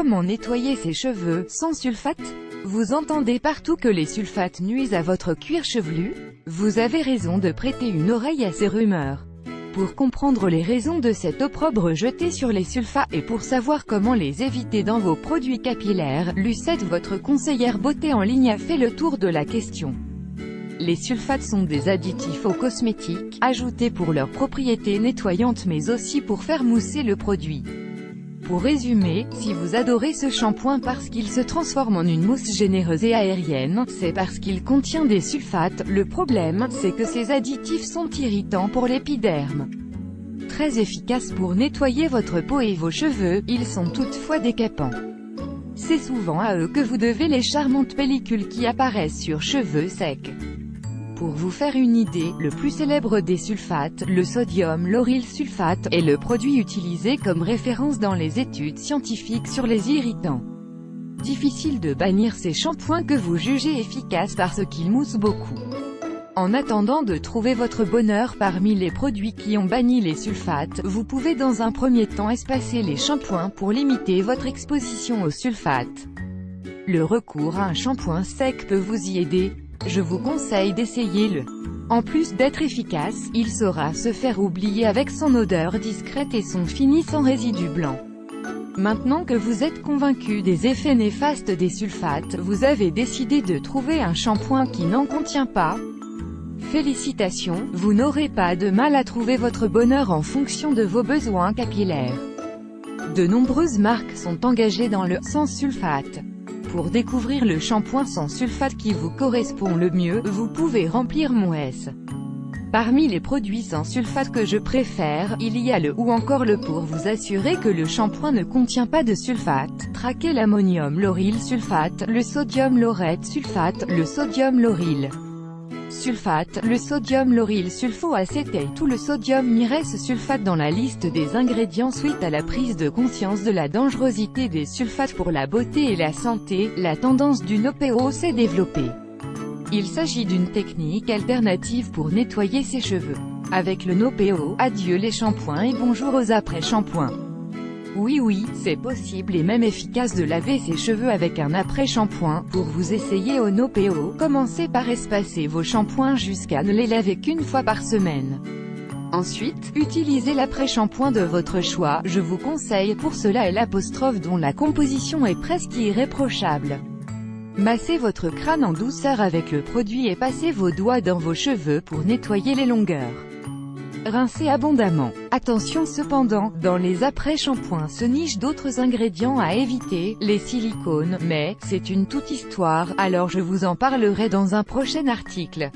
Comment nettoyer ses cheveux sans sulfate? Vous entendez partout que les sulfates nuisent à votre cuir chevelu? Vous avez raison de prêter une oreille à ces rumeurs. Pour comprendre les raisons de cet opprobre jeté sur les sulfates et pour savoir comment les éviter dans vos produits capillaires, Lucette, votre conseillère beauté en ligne, a fait le tour de la question. Les sulfates sont des additifs aux cosmétiques, ajoutés pour leurs propriétés nettoyantes mais aussi pour faire mousser le produit. Pour résumer, si vous adorez ce shampoing parce qu'il se transforme en une mousse généreuse et aérienne, c'est parce qu'il contient des sulfates. Le problème, c'est que ces additifs sont irritants pour l'épiderme. Très efficaces pour nettoyer votre peau et vos cheveux, ils sont toutefois décapants. C'est souvent à eux que vous devez les charmantes pellicules qui apparaissent sur cheveux secs. Pour vous faire une idée, le plus célèbre des sulfates, le sodium lauryl sulfate, est le produit utilisé comme référence dans les études scientifiques sur les irritants. Difficile de bannir ces shampoings que vous jugez efficaces parce qu'ils moussent beaucoup. En attendant de trouver votre bonheur parmi les produits qui ont banni les sulfates, vous pouvez dans un premier temps espacer les shampoings pour limiter votre exposition aux sulfates. Le recours à un shampoing sec peut vous y aider. Je vous conseille d'essayer-le. En plus d'être efficace, il saura se faire oublier avec son odeur discrète et son fini sans résidus blancs. Maintenant que vous êtes convaincu des effets néfastes des sulfates, vous avez décidé de trouver un shampoing qui n'en contient pas. Félicitations, vous n'aurez pas de mal à trouver votre bonheur en fonction de vos besoins capillaires. De nombreuses marques sont engagées dans le « sans sulfate ». Pour découvrir le shampoing sans sulfate qui vous correspond le mieux, vous pouvez remplir mon S. Parmi les produits sans sulfate que je préfère, il y a le ou encore le pour vous assurer que le shampoing ne contient pas de sulfate. Traquez l'ammonium lauryl sulfate, le sodium laureth sulfate, le sodium lauryl sulfate, le sodium lauryl sulfoacétate ou le sodium myrès sulfate dans la liste des ingrédients. Suite à la prise de conscience de la dangerosité des sulfates pour la beauté et la santé, la tendance du no-PO s'est développée. Il s'agit d'une technique alternative pour nettoyer ses cheveux. Avec le no-PO, adieu les shampoings et bonjour aux après-shampoings. Oui, c'est possible et même efficace de laver ses cheveux avec un après-shampoing. Pour vous essayer au no-PO, commencez par espacer vos shampoings jusqu'à ne les laver qu'une fois par semaine. Ensuite, utilisez l'après-shampoing de votre choix. Je vous conseille pour cela l'apostrophe dont la composition est presque irréprochable. Massez votre crâne en douceur avec le produit et passez vos doigts dans vos cheveux pour nettoyer les longueurs. Rincez abondamment. Attention cependant, dans les après-shampoings se nichent d'autres ingrédients à éviter, les silicones, mais c'est une toute histoire, alors je vous en parlerai dans un prochain article.